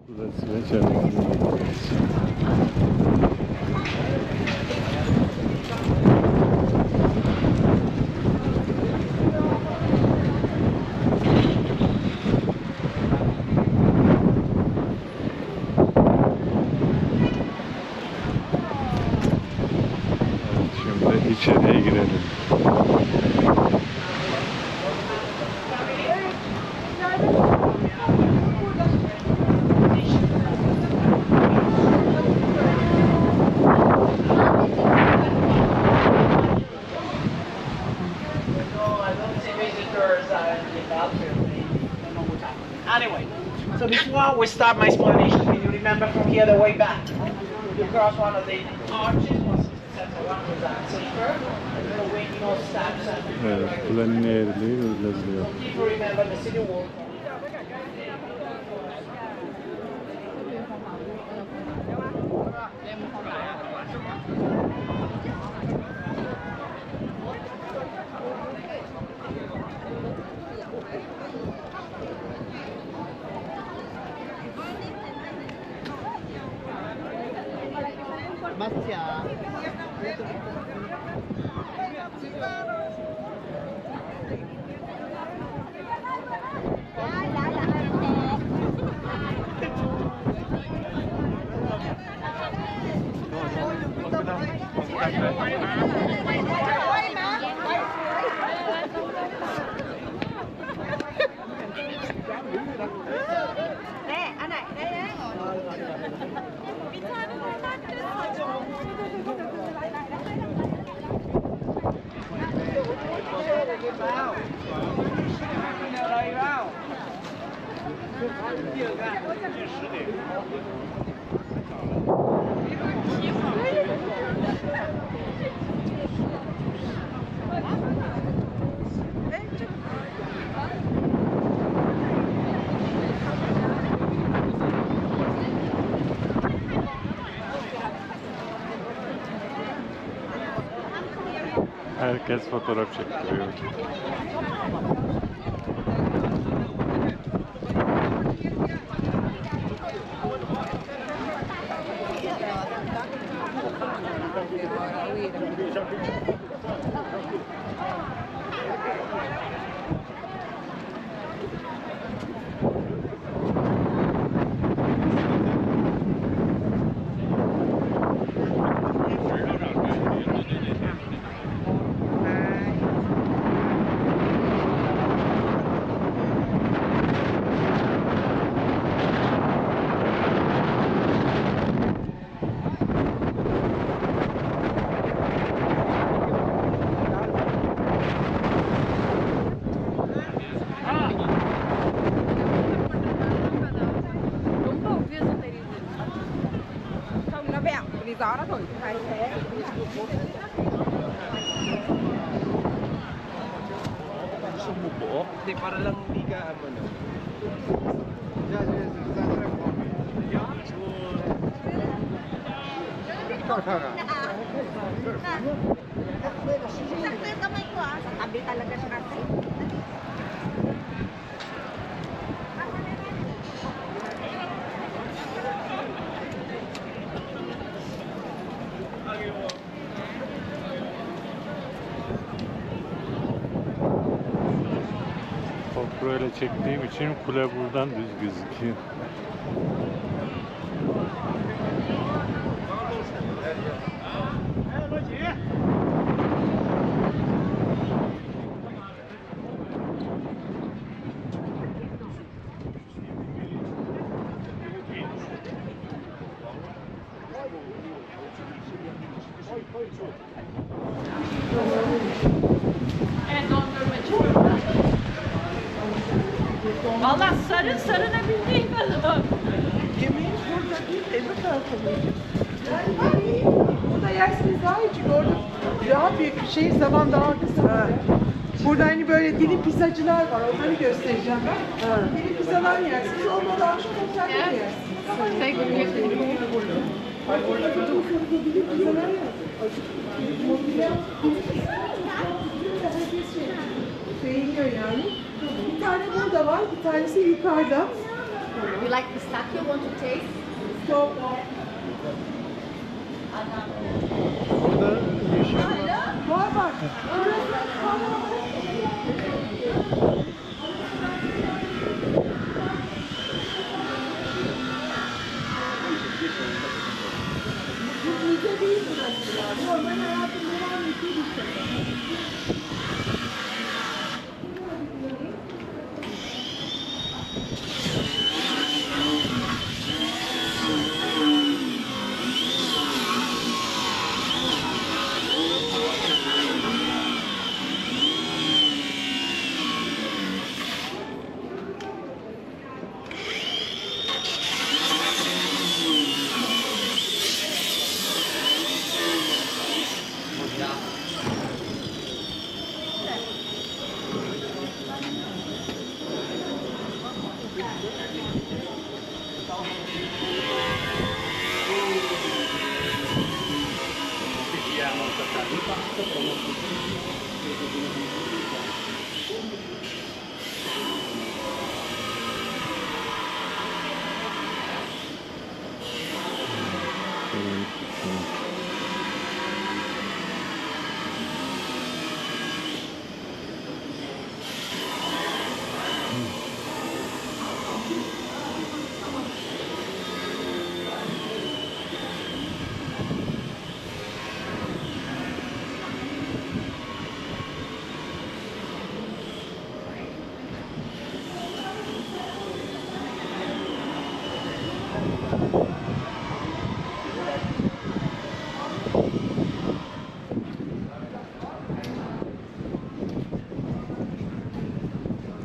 Burası ve çarpımı. Şimdi içeriye girelim. Anyway, so before we start my explanation, can you remember from here the way back? You cross one of the arches, one one was that safer, the window steps and Evet, kulenin eğriliği yazılıyor. if you remember the city wall. Herkes fotoğraf çektiriyor. gió nó thổi thay thế. Sumubo. Di para lang hindi ka ano. Tabi talaga siya kasi. Böyle çektiğim için kule buradan düz gözüküyor. Valla sarınabildiğim kadar. Yemeğin burada değil, öbür tarafındayız. Burada yersiniz daha iyi çünkü orada daha büyük bir şey, zaman daha kısa. Burada hani böyle dilim pizzacılar var, onları göstereceğim ben. Dilim pizzalar yersiniz, onları akşam otelde yersiniz. Burada dilim pizzalar beğeniyor yani. Bir tane burada var, bir tanesi yukarıda. You like pistachio? Want to taste? Burada yeşil Var var. Müze değil burası ya. Normal hayatın devam ettiği bir şey.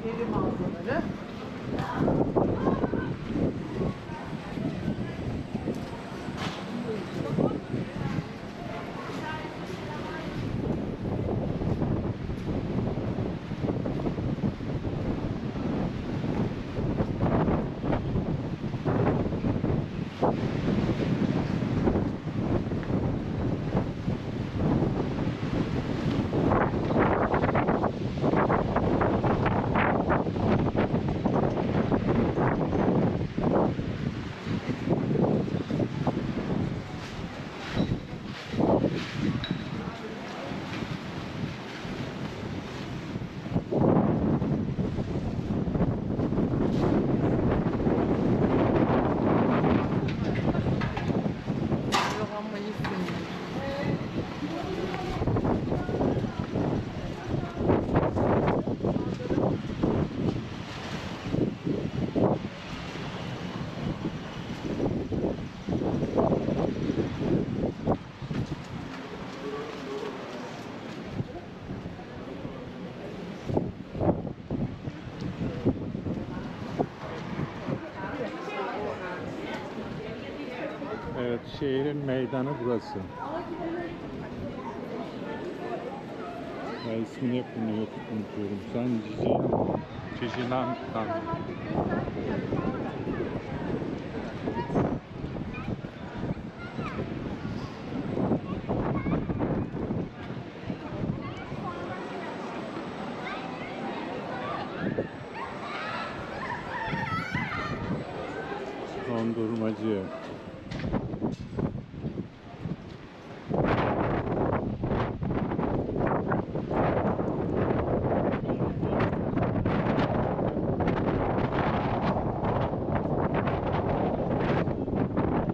Yeri mağazaları. Yohanmayı istemiyorum. Evet, şehrin meydanı burası. Ya ismini hep unutuyorum. San Cicinan'dan. Dondurmacı.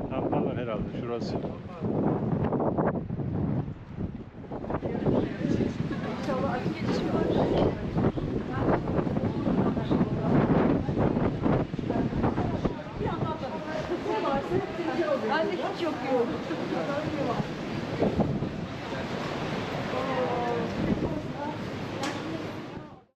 Tam da herhalde şurası.